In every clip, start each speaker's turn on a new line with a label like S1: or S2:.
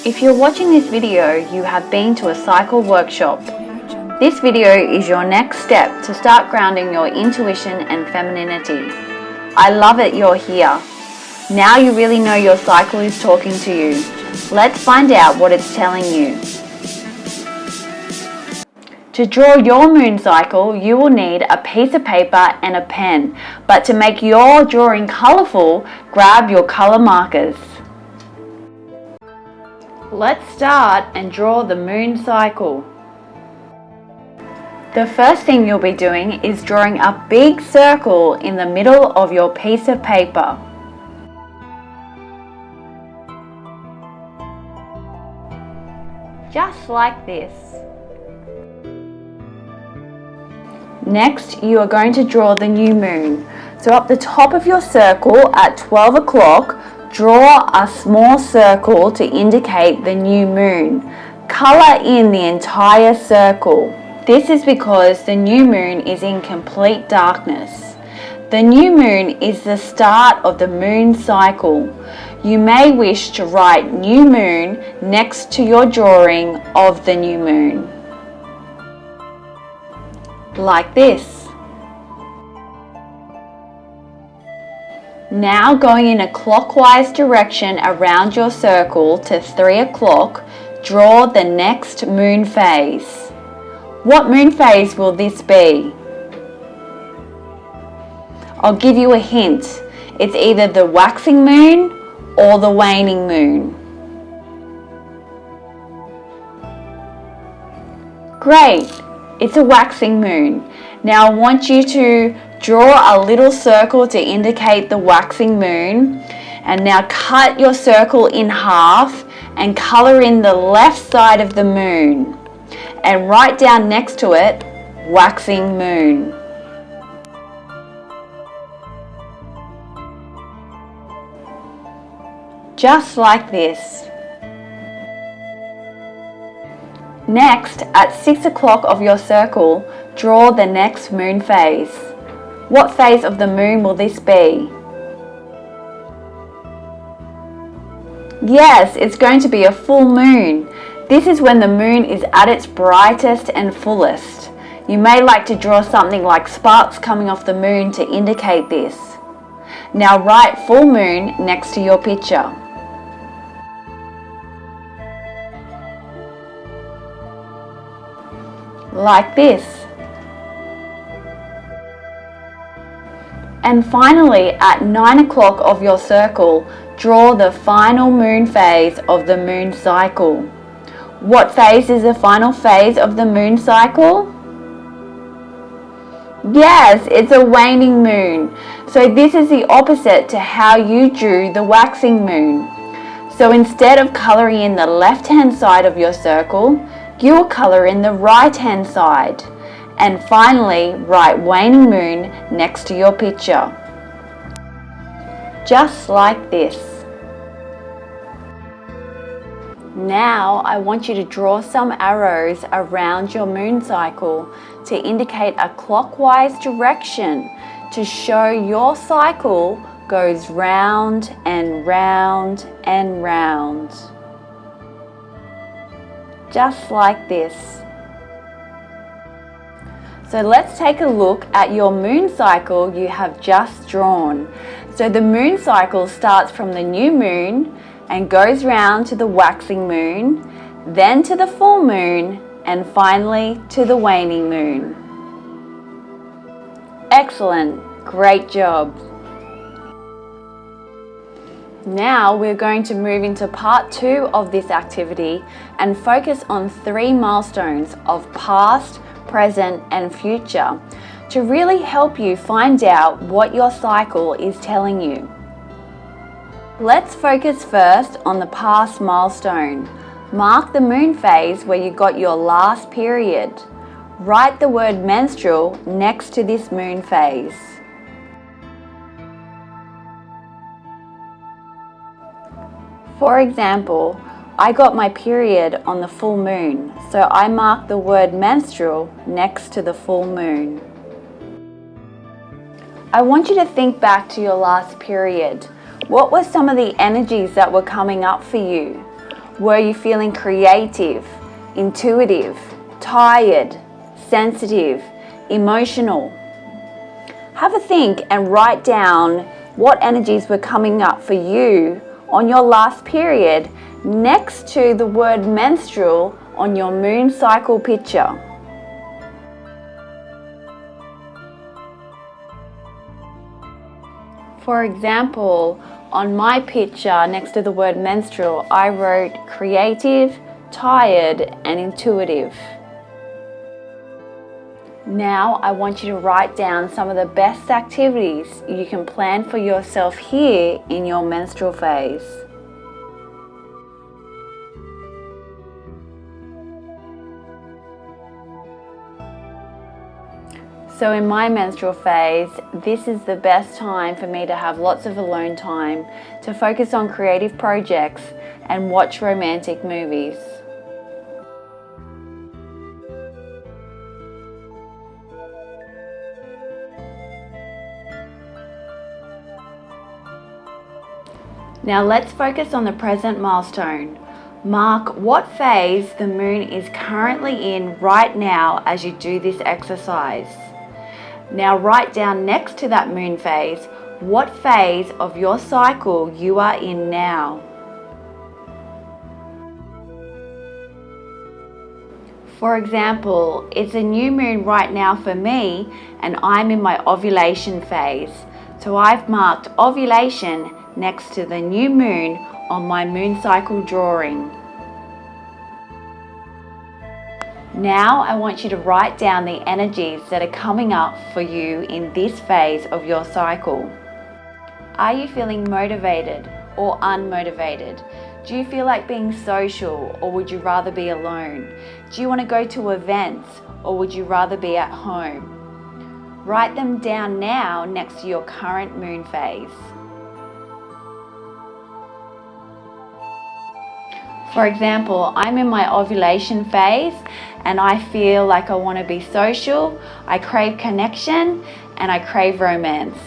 S1: If you're watching this video, you have been to a cycle workshop. This video is your next step to start grounding your intuition and femininity. I love it you're here. Now you really know your cycle is talking to you. Let's find out what it's telling you. To draw your moon cycle, you will need a piece of paper and a pen. But to make your drawing colourful, grab your colour markers. Let's start and draw the moon cycle. The first thing you'll be doing is drawing a big circle in the middle of your piece of paper. Just like this. Next, you are going to draw the new moon. So up the top of your circle at 12 o'clock, draw a small circle to indicate the new moon. Colour in the entire circle. This is because the new moon is in complete darkness. The new moon is the start of the moon cycle. You may wish to write new moon next to your drawing of the new moon. Like this. Now going in a clockwise direction around your circle to 3 o'clock, draw the next moon phase. What moon phase will this be? I'll give you a hint. It's either the waxing moon or the waning moon. Great! It's a waxing moon. Now I want you to draw a little circle to indicate the waxing moon, and now cut your circle in half and colour in the left side of the moon and write down next to it waxing moon. Just like this. Next, at 6 o'clock of your circle, draw the next moon phase. What phase of the moon will this be? Yes, it's going to be a full moon. This is when the moon is at its brightest and fullest. You may like to draw something like sparks coming off the moon to indicate this. Now write full moon next to your picture. Like this. And finally, at 9 o'clock of your circle, draw the final moon phase of the moon cycle. What phase is the final phase of the moon cycle? Yes, it's a waning moon. So this is the opposite to how you drew the waxing moon. So instead of colouring in the left-hand side of your circle, you will colour in the right-hand side. And finally, write waning moon next to your picture. Just like this. Now I want you to draw some arrows around your moon cycle to indicate a clockwise direction to show your cycle goes round and round and round. Just like this. So let's take a look at your moon cycle you have just drawn. So the moon cycle starts from the new moon and goes round to the waxing moon, then to the full moon, and finally to the waning moon. Excellent, great job. Now we're going to move into part 2 of this activity and focus on 3 milestones of past, present and future to really help you find out what your cycle is telling you. Let's focus first on the past milestone. Mark the moon phase where you got your last period. Write the word menstrual next to this moon phase. For example, I got my period on the full moon, so I marked the word menstrual next to the full moon. I want you to think back to your last period. What were some of the energies that were coming up for you? Were you feeling creative, intuitive, tired, sensitive, emotional? Have a think and write down what energies were coming up for you on your last period next to the word menstrual on your moon cycle picture. For example, on my picture next to the word menstrual, I wrote creative, tired, and intuitive. Now I want you to write down some of the best activities you can plan for yourself here in your menstrual phase. So in my menstrual phase, this is the best time for me to have lots of alone time, to focus on creative projects and watch romantic movies. Now let's focus on the present milestone. Mark what phase the moon is currently in right now as you do this exercise. Now write down next to that moon phase what phase of your cycle you are in now. For example, it's a new moon right now for me and I'm in my ovulation phase. So I've marked ovulation next to the new moon on my moon cycle drawing. Now I want you to write down the energies that are coming up for you in this phase of your cycle. Are you feeling motivated or unmotivated? Do you feel like being social or would you rather be alone? Do you want to go to events or would you rather be at home? Write them down now next to your current moon phase. For example, I'm in my ovulation phase and I feel like I want to be social, I crave connection, and I crave romance.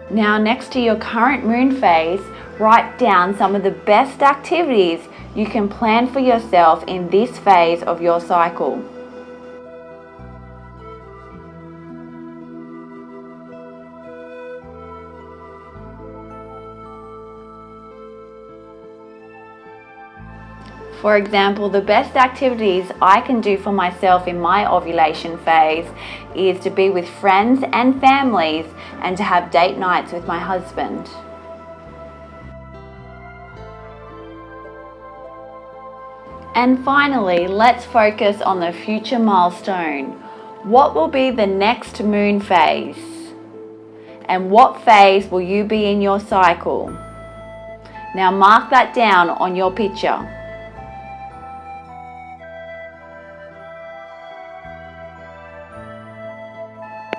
S1: Now, next to your current moon phase, write down some of the best activities you can plan for yourself in this phase of your cycle. For example, the best activities I can do for myself in my ovulation phase is to be with friends and families and to have date nights with my husband. And finally, let's focus on the future milestone. What will be the next moon phase? And what phase will you be in your cycle? Now mark that down on your picture.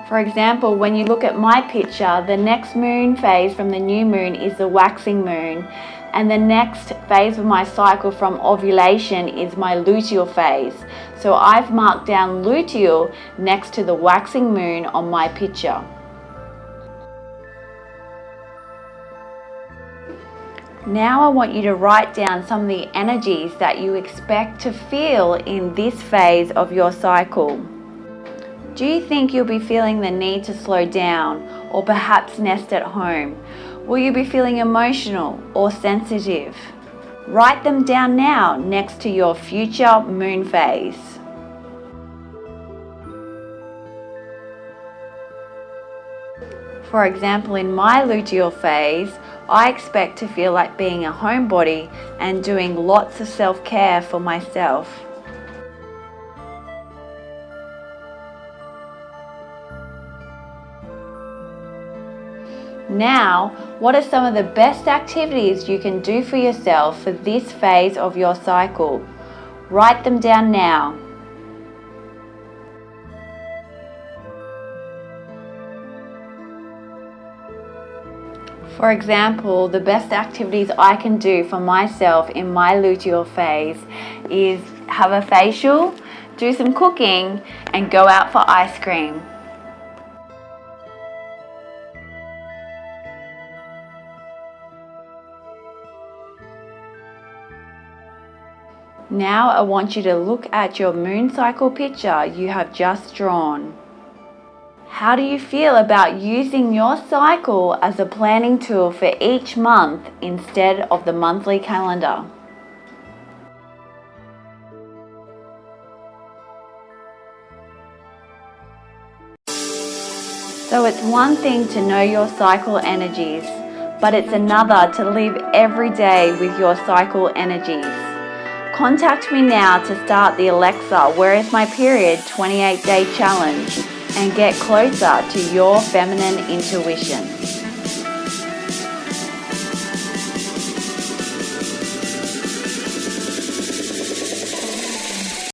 S1: For example, when you look at my picture, the next moon phase from the new moon is the waxing moon, and the next phase of my cycle from ovulation is my luteal phase. So I've marked down luteal next to the waxing moon on my picture. Now I want you to write down some of the energies that you expect to feel in this phase of your cycle. Do you think you'll be feeling the need to slow down or perhaps nest at home? Will you be feeling emotional or sensitive? Write them down now next to your future moon phase. For example, in my luteal phase, I expect to feel like being a homebody and doing lots of self-care for myself. Now, what are some of the best activities you can do for yourself for this phase of your cycle? Write them down now. For example, the best activities I can do for myself in my luteal phase is have a facial, do some cooking, and go out for ice cream. Now I want you to look at your moon cycle picture you have just drawn. How do you feel about using your cycle as a planning tool for each month instead of the monthly calendar? So it's one thing to know your cycle energies, but it's another to live every day with your cycle energies. Contact me now to start the Alexa Where is My Period 28-day challenge and get closer to your feminine intuition.